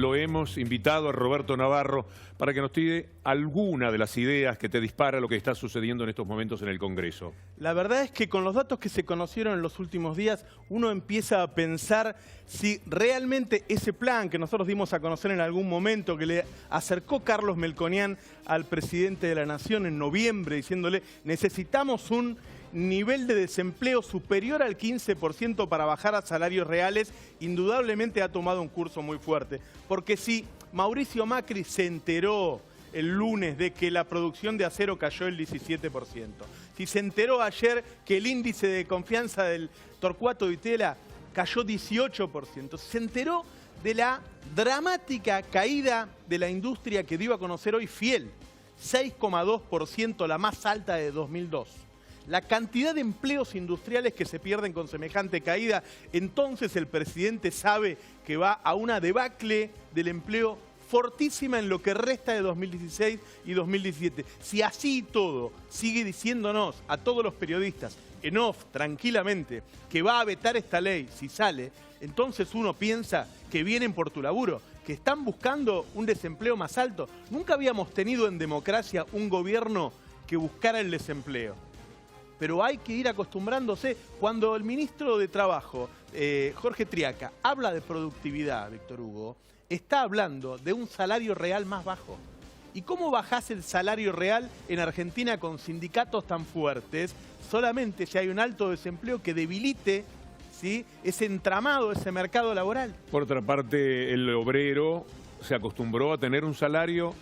lo hemos invitado a Roberto Navarro para que nos tire alguna de las ideas que te dispara lo que está sucediendo en estos momentos en el Congreso. La verdad es que con los datos que se conocieron en los últimos días, uno empieza a pensar si realmente ese plan que nosotros dimos a conocer en algún momento, que le acercó Carlos Melconian al presidente de la Nación en noviembre, diciéndole necesitamos un nivel de desempleo superior al 15% para bajar a salarios reales, indudablemente ha tomado un curso muy fuerte. Porque si Mauricio Macri se enteró el lunes de que la producción de acero cayó el 17%, si se enteró ayer que el índice de confianza del Torcuato Di Tella cayó 18%, si se enteró de la dramática caída de la industria que dio a conocer hoy Fiel, 6,2%, la más alta de 2002. La cantidad de empleos industriales que se pierden con semejante caída, entonces el presidente sabe que va a una debacle del empleo fortísima en lo que resta de 2016 y 2017. Si así todo sigue diciéndonos a todos los periodistas, en off, tranquilamente, que va a vetar esta ley si sale, entonces uno piensa que vienen por tu laburo, que están buscando un desempleo más alto. Nunca habíamos tenido en democracia un gobierno que buscara el desempleo. Pero hay que ir acostumbrándose. Cuando el ministro de Trabajo, Jorge Triaca, habla de productividad, Víctor Hugo, está hablando de un salario real más bajo. ¿Y cómo bajás el salario real en Argentina con sindicatos tan fuertes? Solamente si hay un alto desempleo que debilite, ¿sí?, ese entramado, ese mercado laboral. Por otra parte, el obrero se acostumbró a tener un salario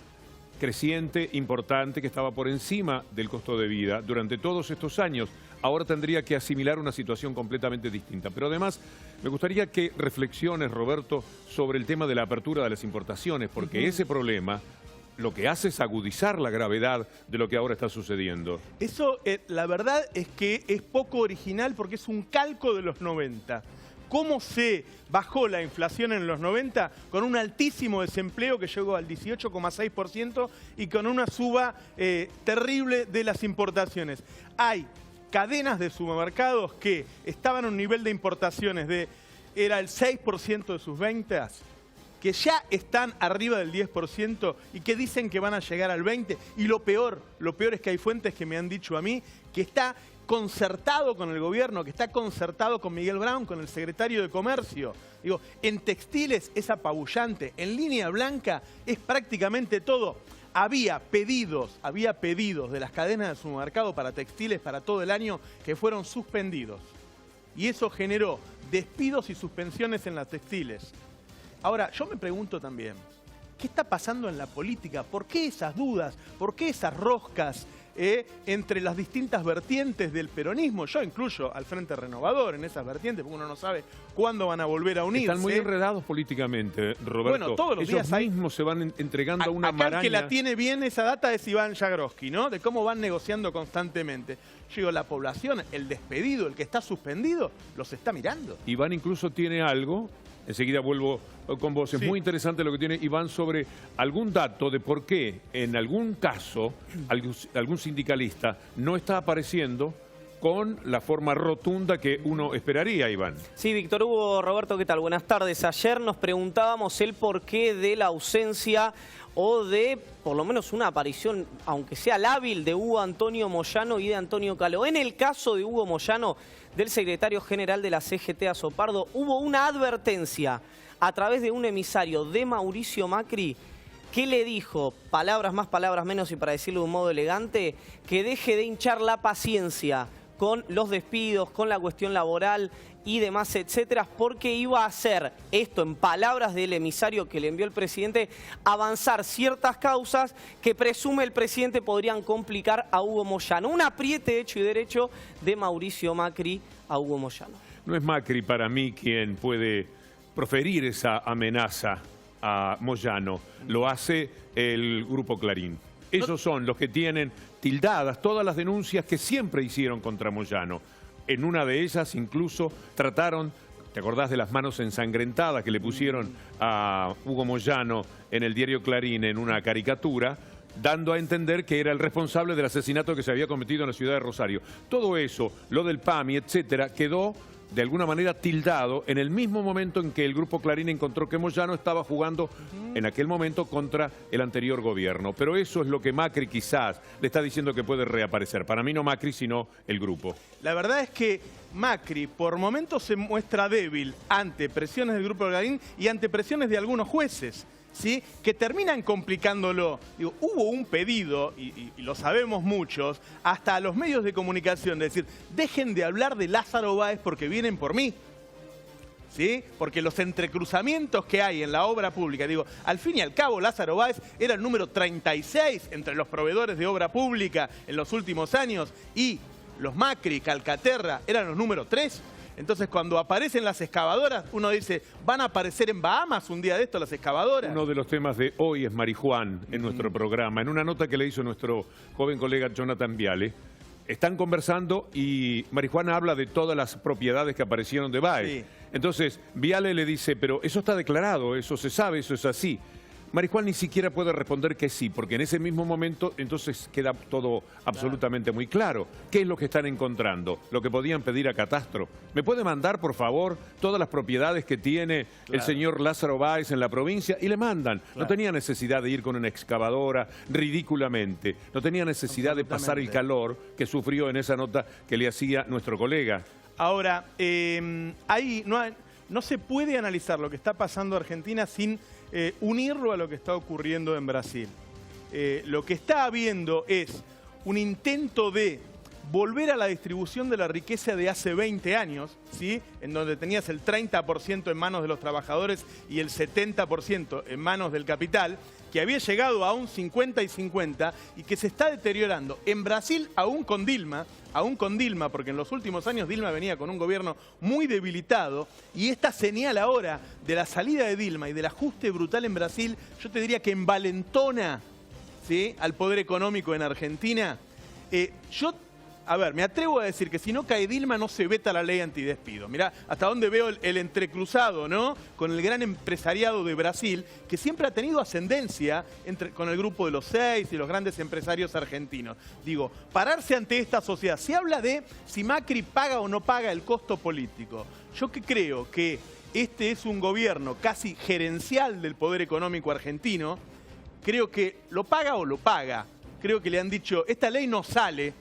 creciente, importante, que estaba por encima del costo de vida durante todos estos años. Ahora tendría que asimilar una situación completamente distinta. Pero además, me gustaría que reflexiones, Roberto, sobre el tema de la apertura de las importaciones, porque ese problema lo que hace es agudizar la gravedad de lo que ahora está sucediendo. Eso, la verdad es que es poco original porque es un calco de los 90. ¿Cómo se bajó la inflación en los 90? Con un altísimo desempleo que llegó al 18,6% y con una suba terrible de las importaciones. Hay cadenas de supermercados que estaban a un nivel de importaciones era el 6% de sus ventas, que ya están arriba del 10% y que dicen que van a llegar al 20%. Y lo peor es que hay fuentes que me han dicho a mí que está concertado con el gobierno, que está concertado con Miguel Brown, con el secretario de Comercio. Digo, en textiles es apabullante, en línea blanca es prácticamente todo. Había pedidos de las cadenas de supermercado para textiles para todo el año que fueron suspendidos. Y eso generó despidos y suspensiones en las textiles. Ahora, yo me pregunto también, ¿qué está pasando en la política? ¿Por qué esas dudas? ¿Por qué esas roscas entre las distintas vertientes del peronismo? Yo incluyo al Frente Renovador en esas vertientes, porque uno no sabe cuándo van a volver a unirse. Están muy enredados políticamente, Roberto. Bueno, todos los días ellos mismos se van entregando a una maraña. Acá el que la tiene bien esa data es Iván Jagroski, ¿no? De cómo van negociando constantemente. Yo digo, la población, el despedido, el que está suspendido, los está mirando. Iván incluso tiene algo. Enseguida vuelvo con vos. Es muy interesante lo que tiene Iván sobre algún dato de por qué en algún caso algún sindicalista no está apareciendo con la forma rotunda que uno esperaría, Iván. Sí, Víctor Hugo, Roberto, ¿qué tal? Buenas tardes. Ayer nos preguntábamos el porqué de la ausencia o de, por lo menos, una aparición, aunque sea lábil, de Hugo Antonio Moyano y de Antonio Caló. En el caso de Hugo Moyano, del secretario general de la CGT Azopardo, hubo una advertencia a través de un emisario de Mauricio Macri que le dijo, palabras más, palabras menos, y para decirlo de un modo elegante, que deje de hinchar la paciencia con los despidos, con la cuestión laboral y demás, etcétera, porque iba a hacer esto, en palabras del emisario que le envió el presidente, avanzar ciertas causas que presume el presidente podrían complicar a Hugo Moyano. Un apriete hecho y derecho de Mauricio Macri a Hugo Moyano. No es Macri para mí quien puede proferir esa amenaza a Moyano, lo hace el Grupo Clarín. Ellos son los que tienen tildadas todas las denuncias que siempre hicieron contra Moyano. En una de ellas incluso trataron, ¿te acordás de las manos ensangrentadas que le pusieron a Hugo Moyano en el diario Clarín en una caricatura, dando a entender que era el responsable del asesinato que se había cometido en la ciudad de Rosario? Todo eso, lo del PAMI, etcétera, quedó de alguna manera tildado en el mismo momento en que el Grupo Clarín encontró que Moyano estaba jugando en aquel momento contra el anterior gobierno. Pero eso es lo que Macri quizás le está diciendo que puede reaparecer. Para mí no Macri, sino el grupo. La verdad es que Macri por momentos se muestra débil ante presiones del Grupo Clarín y ante presiones de algunos jueces, ¿sí?, que terminan complicándolo. Digo, hubo un pedido, y lo sabemos muchos, hasta a los medios de comunicación, de decir, dejen de hablar de Lázaro Báez porque vienen por mí. ¿Sí? Porque los entrecruzamientos que hay en la obra pública, digo, al fin y al cabo Lázaro Báez era el número 36 entre los proveedores de obra pública en los últimos años y los Macri, Calcaterra, eran los número 3. Entonces, cuando aparecen las excavadoras, uno dice, ¿van a aparecer en Bahamas un día de esto las excavadoras? Uno de los temas de hoy es Marijuán en nuestro programa. En una nota que le hizo nuestro joven colega Jonathan Viale, están conversando y Marijuán habla de todas las propiedades que aparecieron de Báez. Sí. Entonces, Viale le dice, pero eso está declarado, eso se sabe, eso es así. Marijuán ni siquiera puede responder que sí, porque en ese mismo momento entonces queda todo absolutamente muy claro. ¿Qué es lo que están encontrando? Lo que podían pedir a Catastro. ¿Me puede mandar, por favor, todas las propiedades que tiene el señor Lázaro Báez en la provincia? Y le mandan. No tenía necesidad de ir con una excavadora ridículamente. No tenía necesidad de pasar el calor que sufrió en esa nota que le hacía nuestro colega. Ahora, no se puede analizar lo que está pasando en Argentina sin unirlo a lo que está ocurriendo en Brasil. Lo que está habiendo es un intento de volver a la distribución de la riqueza de hace 20 años, ¿sí?, en donde tenías el 30% en manos de los trabajadores y el 70% en manos del capital, que había llegado a un 50 y 50 y que se está deteriorando. En Brasil, aún con Dilma, porque en los últimos años Dilma venía con un gobierno muy debilitado, y esta señal ahora de la salida de Dilma y del ajuste brutal en Brasil, yo te diría que envalentona, ¿sí?, al poder económico en Argentina. Me atrevo a decir que si no cae Dilma no se veta la ley antidespido. Mirá hasta dónde veo el entrecruzado, ¿no?, con el gran empresariado de Brasil, que siempre ha tenido ascendencia con el grupo de los 6 y los grandes empresarios argentinos. Digo, pararse ante esta sociedad. Se habla de si Macri paga o no paga el costo político. Yo que creo que este es un gobierno casi gerencial del poder económico argentino, creo que lo paga o lo paga. Creo que le han dicho, esta ley no sale,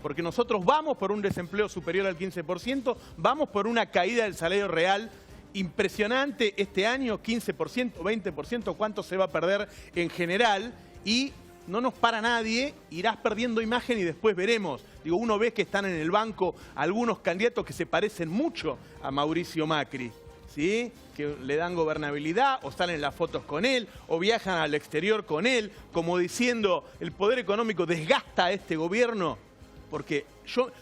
porque nosotros vamos por un desempleo superior al 15%, vamos por una caída del salario real impresionante este año, 15%, 20%, cuánto se va a perder en general, y no nos para nadie, irás perdiendo imagen y después veremos. Digo, uno ve que están en el banco algunos candidatos que se parecen mucho a Mauricio Macri, ¿sí?, que le dan gobernabilidad, o salen las fotos con él, o viajan al exterior con él, como diciendo, el poder económico desgasta a este gobierno. Porque yo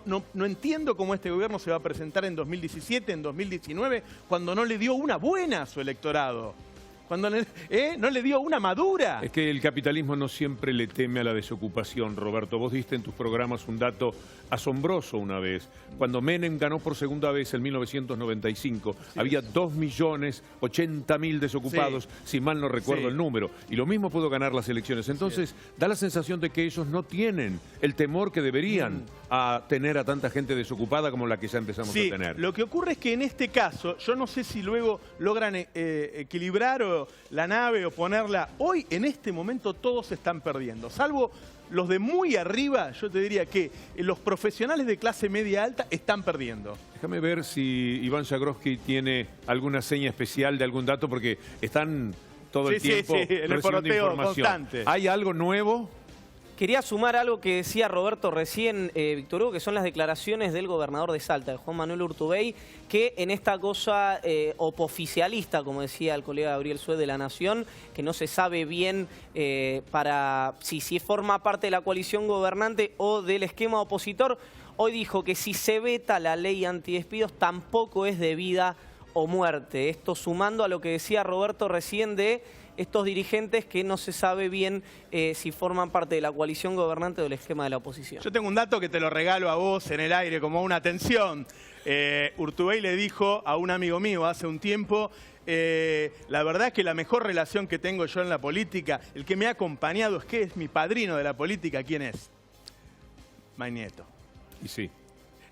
no entiendo cómo este gobierno se va a presentar en 2017, en 2019, cuando no le dio una buena a su electorado. Cuando no le dio una madura. Es que el capitalismo no siempre le teme a la desocupación, Roberto. Vos diste en tus programas un dato asombroso una vez. Cuando Menem ganó por segunda vez en 1995, había 2.080.000 desocupados, si mal no recuerdo el número. Y lo mismo pudo ganar las elecciones. Entonces, da la sensación de que ellos no tienen el temor que deberían a tener a tanta gente desocupada como la que ya empezamos a tener. Lo que ocurre es que en este caso, yo no sé si luego logran equilibrar la nave o ponerla. Hoy, en este momento, todos se están perdiendo. Salvo los de muy arriba, yo te diría que los profesionales de clase media alta están perdiendo. Déjame ver si Iván Jagroski tiene alguna seña especial de algún dato, porque están todo el tiempo recibiendo información. Constante. ¿Hay algo nuevo? Quería sumar algo que decía Roberto recién, Víctor Hugo, que son las declaraciones del gobernador de Salta, de Juan Manuel Urtubey, que en esta cosa opoficialista, como decía el colega Gabriel Suez de La Nación, que no se sabe bien si forma parte de la coalición gobernante o del esquema opositor, hoy dijo que si se veta la ley antidespidos tampoco es de vida o muerte. Esto sumando a lo que decía Roberto recién de estos dirigentes que no se sabe bien si forman parte de la coalición gobernante o del esquema de la oposición. Yo tengo un dato que te lo regalo a vos en el aire como una atención. Urtubey le dijo a un amigo mío hace un tiempo, la verdad es que la mejor relación que tengo yo en la política, el que me ha acompañado, es que es mi padrino de la política. ¿Quién es? My nieto. Y sí.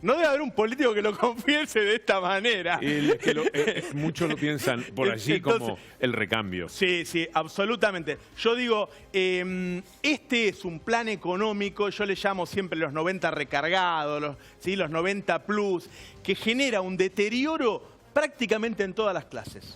no debe haber un político que lo confiese de esta manera. Muchos lo piensan por allí como el recambio. Sí, sí, absolutamente. Yo digo, este es un plan económico, yo le llamo siempre los 90 recargados, los 90 plus, que genera un deterioro prácticamente en todas las clases.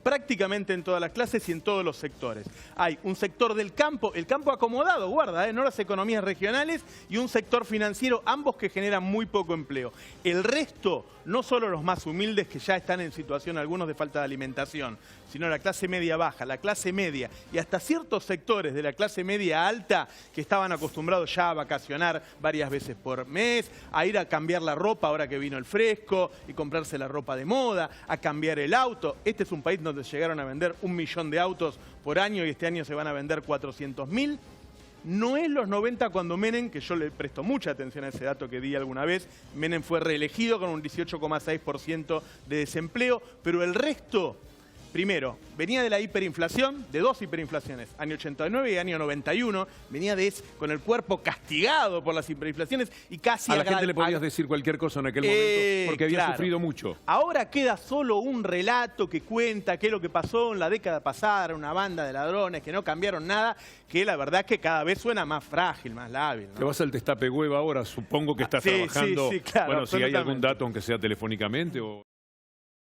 Prácticamente en todas las clases y en todos los sectores. Hay un sector del campo, el campo acomodado, guarda, no las economías regionales, y un sector financiero, ambos que generan muy poco empleo. El resto, no solo los más humildes que ya están en situación, algunos de falta de alimentación, sino la clase media baja, la clase media y hasta ciertos sectores de la clase media alta que estaban acostumbrados ya a vacacionar varias veces por mes, a ir a cambiar la ropa ahora que vino el fresco y comprarse la ropa de moda, a cambiar el auto. Este es un país donde llegaron a vender 1 millón de autos por año y este año se van a vender 400.000. No es los 90 cuando Menem, que yo le presto mucha atención a ese dato que di alguna vez, Menem fue reelegido con un 18,6% de desempleo, pero el resto, primero, venía de la hiperinflación, de 2 hiperinflaciones, año 89 y año 91, venía con el cuerpo castigado por las hiperinflaciones y casi... A la gente le podías decir cualquier cosa en aquel momento porque había sufrido mucho. Ahora queda solo un relato que cuenta qué es lo que pasó en la década pasada, una banda de ladrones que no cambiaron nada, que la verdad es que cada vez suena más frágil, más lábil, ¿no? Te vas al Destape Web ahora, supongo que estás trabajando. Sí, claro, bueno, si hay algún dato, aunque sea telefónicamente o...